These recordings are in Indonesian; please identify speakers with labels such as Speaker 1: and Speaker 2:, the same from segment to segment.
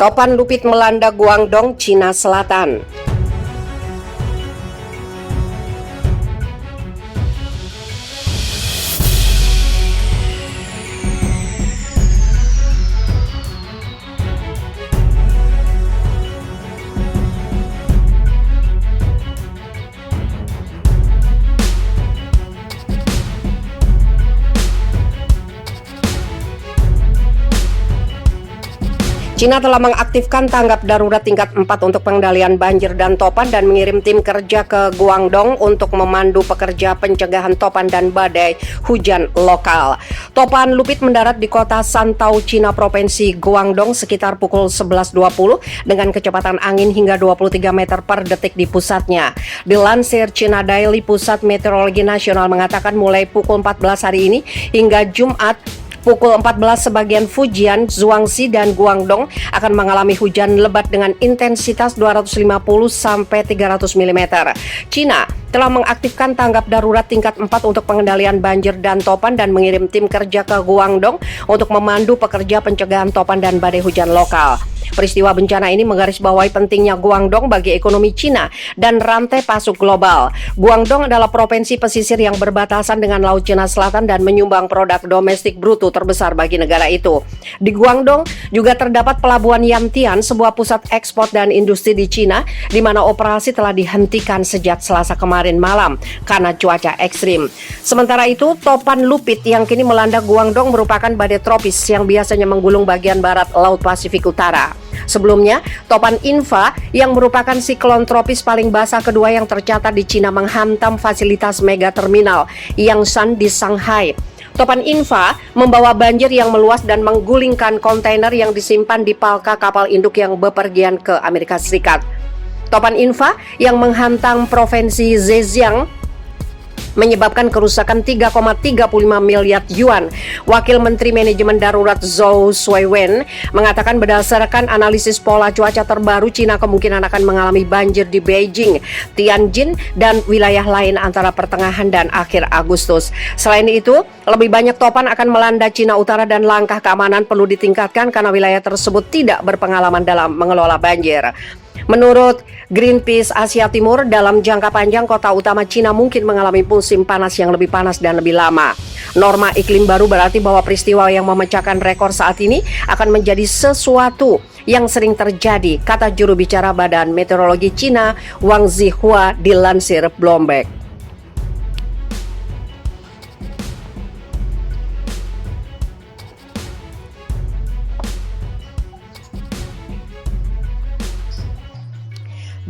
Speaker 1: Topan Lupit melanda Guangdong, Cina Selatan. Cina telah mengaktifkan tanggap darurat tingkat 4 untuk pengendalian banjir dan topan dan mengirim tim kerja ke Guangdong untuk memandu pekerja pencegahan topan dan badai hujan lokal. Topan Lupit mendarat di kota Santau, Cina, Provinsi Guangdong sekitar pukul 11.20 dengan kecepatan angin hingga 23 meter per detik di pusatnya. Dilansir China Daily, Pusat Meteorologi Nasional mengatakan mulai pukul 14 hari ini hingga Jumat pukul 14 sebagian Fujian, Zhuangzi, dan Guangdong akan mengalami hujan lebat dengan intensitas 250 sampai 300 mm. Cina telah mengaktifkan tanggap darurat tingkat 4 untuk pengendalian banjir dan topan dan mengirim tim kerja ke Guangdong untuk memandu pekerja pencegahan topan dan badai hujan lokal. Peristiwa bencana ini menggarisbawahi pentingnya Guangdong bagi ekonomi Cina dan rantai pasok global. Guangdong adalah provinsi pesisir yang berbatasan dengan Laut Cina Selatan dan menyumbang produk domestik bruto terbesar bagi negara itu. Di Guangdong juga terdapat pelabuhan Yantian, sebuah pusat ekspor dan industri di Cina, di mana operasi telah dihentikan sejak Selasa kemarin malam karena cuaca ekstrim. Sementara itu, Topan Lupit yang kini melanda Guangdong merupakan badai tropis yang biasanya menggulung bagian barat Laut Pasifik Utara. Sebelumnya, Topan Infa yang merupakan siklon tropis paling basah kedua yang tercatat di Cina menghantam fasilitas mega terminal Yangshan di Shanghai. Topan Infa membawa banjir yang meluas dan menggulingkan kontainer yang disimpan di palka kapal induk yang bepergian ke Amerika Serikat. Topan Infa yang menghantam provinsi Zhejiang menyebabkan kerusakan 3,35 miliar yuan. Wakil Menteri Manajemen Darurat Zhou Shuiwen mengatakan berdasarkan analisis pola cuaca terbaru, Cina kemungkinan akan mengalami banjir di Beijing, Tianjin, dan wilayah lain antara pertengahan dan akhir Agustus. Selain itu, lebih banyak topan akan melanda Cina Utara dan langkah keamanan perlu ditingkatkan karena wilayah tersebut tidak berpengalaman dalam mengelola banjir. Menurut Greenpeace Asia Timur, dalam jangka panjang kota utama Cina mungkin mengalami musim panas yang lebih panas dan lebih lama. Norma iklim baru berarti bahwa peristiwa yang memecahkan rekor saat ini akan menjadi sesuatu yang sering terjadi, kata juru bicara Badan Meteorologi Cina Wang Zihua dilansir Bloomberg.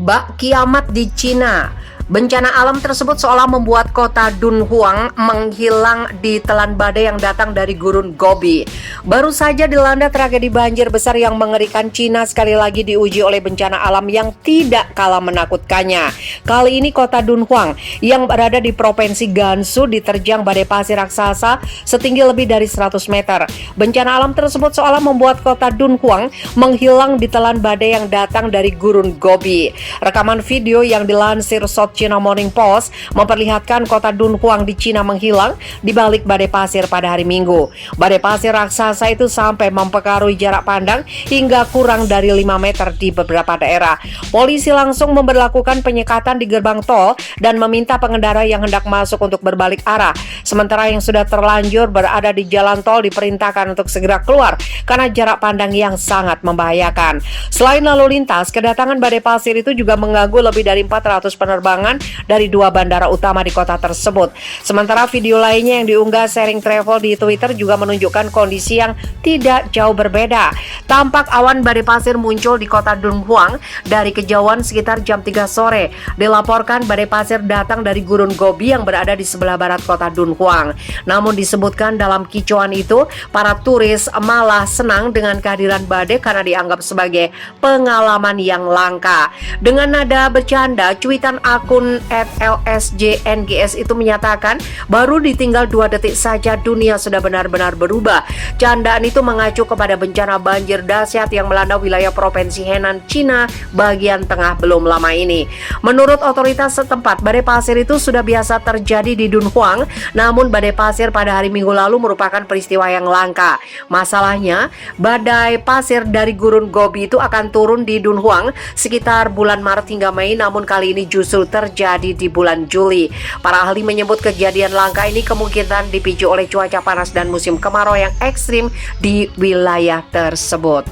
Speaker 1: Bak kiamat di Cina. Bencana alam tersebut seolah membuat kota Dunhuang menghilang di telan badai yang datang dari gurun Gobi. Baru saja dilanda tragedi banjir besar yang mengerikan, Cina sekali lagi diuji oleh bencana alam yang tidak kalah menakutkannya. Kali ini kota Dunhuang yang berada di Provinsi Gansu diterjang badai pasir raksasa setinggi lebih dari 100 meter. Bencana alam tersebut seolah membuat kota Dunhuang menghilang di telan badai yang datang dari gurun Gobi. Rekaman video yang dilansir South China Morning Post memperlihatkan kota Dunhuang di Cina menghilang di balik badai pasir pada hari Minggu. Badai pasir raksasa itu sampai mempengaruhi jarak pandang hingga kurang dari 5 meter di beberapa daerah. Polisi langsung memberlakukan penyekatan di gerbang tol dan meminta pengendara yang hendak masuk untuk berbalik arah. Sementara yang sudah terlanjur berada di jalan tol diperintahkan untuk segera keluar karena jarak pandang yang sangat membahayakan. Selain lalu lintas, kedatangan badai pasir itu juga mengganggu lebih dari 400 penerbangan dari 2 bandara utama di kota tersebut. Sementara video lainnya yang diunggah Sharing Travel di Twitter juga menunjukkan kondisi yang tidak jauh berbeda. Tampak awan badai pasir muncul di kota Dunhuang dari kejauhan sekitar jam 3 sore. Dilaporkan badai pasir datang dari gurun Gobi yang berada di sebelah barat kota Dunhuang. Namun disebutkan dalam kicauan itu, para turis malah senang dengan kehadiran badai karena dianggap sebagai pengalaman yang langka. Dengan nada bercanda, cuitan akun akun @lsjngs itu menyatakan, baru ditinggal 2 detik saja dunia sudah benar-benar berubah. Candaan itu mengacu kepada bencana banjir dahsyat yang melanda wilayah Provinsi Henan, Cina bagian tengah belum lama ini. Menurut otoritas setempat, badai pasir itu sudah biasa terjadi di Dunhuang, namun badai pasir pada hari Minggu lalu merupakan peristiwa yang langka. Masalahnya, badai pasir dari Gurun Gobi itu akan turun di Dunhuang sekitar bulan Maret hingga Mei, namun kali ini justru terjadi di bulan Juli. Para ahli menyebut kejadian langka ini kemungkinan dipicu oleh cuaca panas dan musim kemarau yang ekstrim di wilayah tersebut.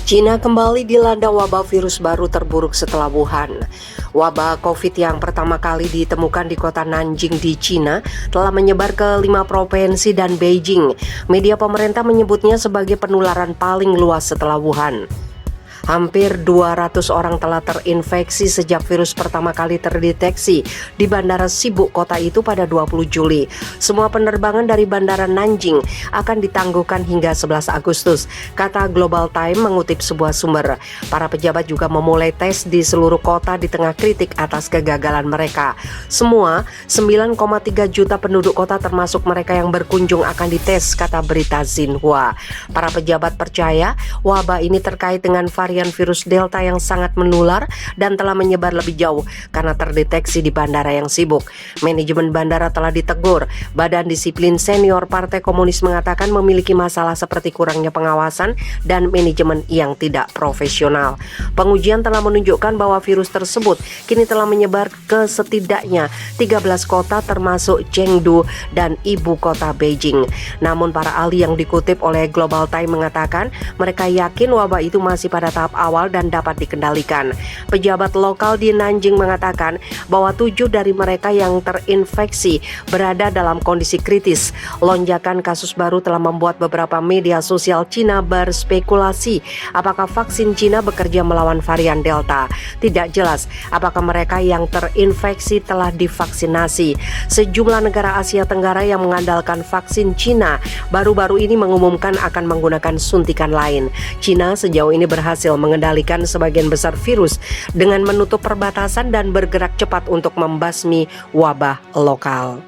Speaker 1: Cina kembali dilanda wabah virus baru terburuk setelah Wuhan. Wabah COVID yang pertama kali ditemukan di kota Nanjing di Cina telah menyebar ke 5 provinsi dan Beijing. Media pemerintah menyebutnya sebagai penularan paling luas setelah Wuhan. Hampir 200 orang telah terinfeksi sejak virus pertama kali terdeteksi di Bandara Sibuk kota itu pada 20 Juli. Semua penerbangan dari Bandara Nanjing akan ditangguhkan hingga 11 Agustus, kata Global Time mengutip sebuah sumber. Para pejabat juga memulai tes di seluruh kota di tengah kritik atas kegagalan mereka. Semua 9,3 juta penduduk kota termasuk mereka yang berkunjung akan dites, kata berita Xinhua. Para pejabat percaya wabah ini terkait dengan varian virus Delta yang sangat menular dan telah menyebar lebih jauh karena terdeteksi di bandara yang sibuk. Manajemen bandara telah ditegur. Badan Disiplin Senior Partai Komunis mengatakan memiliki masalah seperti kurangnya pengawasan dan manajemen yang tidak profesional. Pengujian telah menunjukkan bahwa virus tersebut kini telah menyebar ke setidaknya 13 kota termasuk Chengdu dan ibu kota Beijing. Namun para ahli yang dikutip oleh Global Time mengatakan mereka yakin wabah itu masih pada tahap awal dan dapat dikendalikan. Pejabat lokal di Nanjing mengatakan bahwa 7 dari mereka yang terinfeksi berada dalam kondisi kritis. Lonjakan kasus baru telah membuat beberapa media sosial Cina berspekulasi apakah vaksin Cina bekerja melawan varian Delta. Tidak jelas apakah mereka yang terinfeksi telah divaksinasi. Sejumlah negara Asia Tenggara yang mengandalkan vaksin Cina baru-baru ini mengumumkan akan menggunakan suntikan lain. Cina sejauh ini berhasil mengendalikan sebagian besar virus dengan menutup perbatasan dan bergerak cepat untuk membasmi wabah lokal.